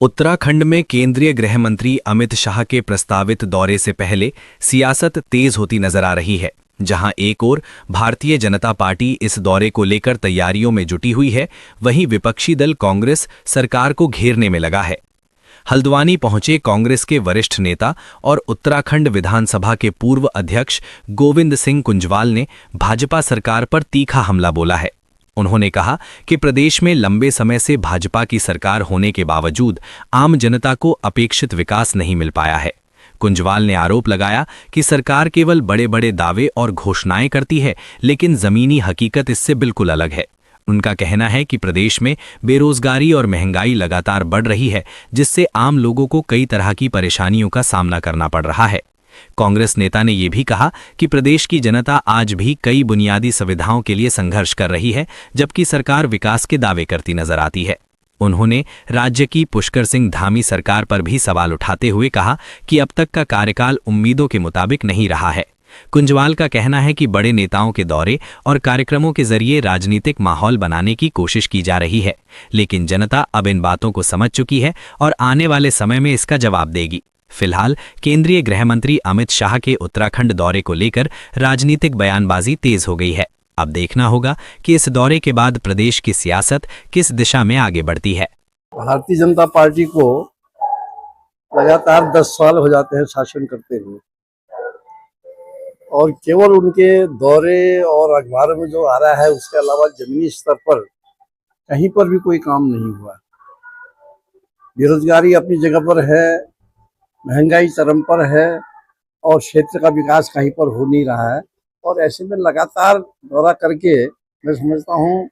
उत्तराखंड में केंद्रीय गृह मंत्री अमित शाह के प्रस्तावित दौरे से पहले सियासत तेज होती नजर आ रही है। जहां एक ओर भारतीय जनता पार्टी इस दौरे को लेकर तैयारियों में जुटी हुई है, वहीं विपक्षी दल कांग्रेस सरकार को घेरने में लगा है। हल्द्वानी पहुंचे कांग्रेस के वरिष्ठ नेता और उत्तराखंड विधानसभा के पूर्व अध्यक्ष गोविंद सिंह कुंजवाल ने भाजपा सरकार पर तीखा हमला बोला है। उन्होंने कहा कि प्रदेश में लंबे समय से भाजपा की सरकार होने के बावजूद आम जनता को अपेक्षित विकास नहीं मिल पाया है। कुंजवाल ने आरोप लगाया कि सरकार केवल बड़े बड़े दावे और घोषणाएं करती है, लेकिन जमीनी हकीकत इससे बिल्कुल अलग है। उनका कहना है कि प्रदेश में बेरोजगारी और महंगाई लगातार बढ़ रही है, जिससे आम लोगों को कई तरह की परेशानियों का सामना करना पड़ रहा है। कांग्रेस नेता ने यह भी कहा कि प्रदेश की जनता आज भी कई बुनियादी सुविधाओं के लिए संघर्ष कर रही है, जबकि सरकार विकास के दावे करती नजर आती है। उन्होंने राज्य की पुष्कर सिंह धामी सरकार पर भी सवाल उठाते हुए कहा कि अब तक का कार्यकाल उम्मीदों के मुताबिक नहीं रहा है। कुंजवाल का कहना है कि बड़े नेताओं के दौरे और कार्यक्रमों के जरिए राजनीतिक माहौल बनाने की कोशिश की जा रही है, लेकिन जनता अब इन बातों को समझ चुकी है और आने वाले समय में इसका जवाब देगी। फिलहाल केंद्रीय गृह मंत्री अमित शाह के उत्तराखंड दौरे को लेकर राजनीतिक बयानबाजी तेज हो गई है। अब देखना होगा कि इस दौरे के बाद प्रदेश की सियासत किस दिशा में आगे बढ़ती है। भारतीय जनता पार्टी को लगातार 10 साल हो जाते हैं शासन करते हुए, और केवल उनके दौरे और अखबारों में जो आ रहा है, उसके अलावा जमीनी स्तर पर कहीं पर भी कोई काम नहीं हुआ। बेरोजगारी अपनी जगह पर है, महंगाई चरम पर है और क्षेत्र का विकास कहीं पर हो नहीं रहा है। और ऐसे में लगातार दौरा करके मैं समझता हूँ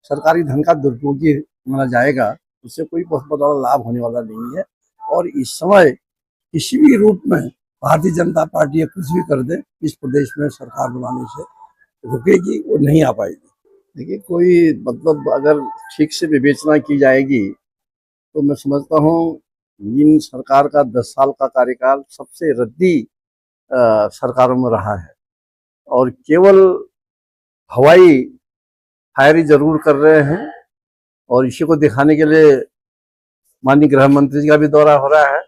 सरकारी धन का दुरुपयोग ही माना जाएगा, उससे कोई बहुत बड़ा लाभ होने वाला नहीं है। और इस समय किसी भी रूप में भारतीय जनता पार्टी कुछ भी कर दे, इस प्रदेश में सरकार बनाने से रुकेगी, वो नहीं आ पाएगी। देखिए, कोई मतलब अगर ठीक से विवेचना की जाएगी तो मैं समझता हूँ इन सरकार का 10 साल का कार्यकाल सबसे रद्दी सरकारों में रहा है, और केवल हवाई फायरिंग जरूर कर रहे हैं। और इसी को दिखाने के लिए माननीय गृह मंत्री जी का भी दौरा हो रहा है,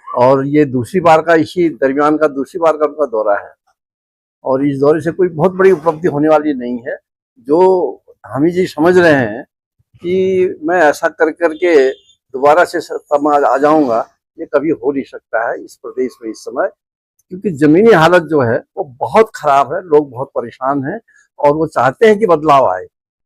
और ये दूसरी बार का, इसी दरमियान का दूसरी बार का उनका दौरा है। और इस दौरे से कोई बहुत बड़ी उपलब्धि होने वाली नहीं है। जो हामी जी समझ रहे हैं कि मैं ऐसा कर करके दोबारा से सत्ता आ जाऊंगा, ये कभी हो नहीं सकता है इस प्रदेश में इस समय, क्योंकि जमीनी हालत जो है वो बहुत खराब है। लोग बहुत परेशान हैं और वो चाहते हैं कि बदलाव आए।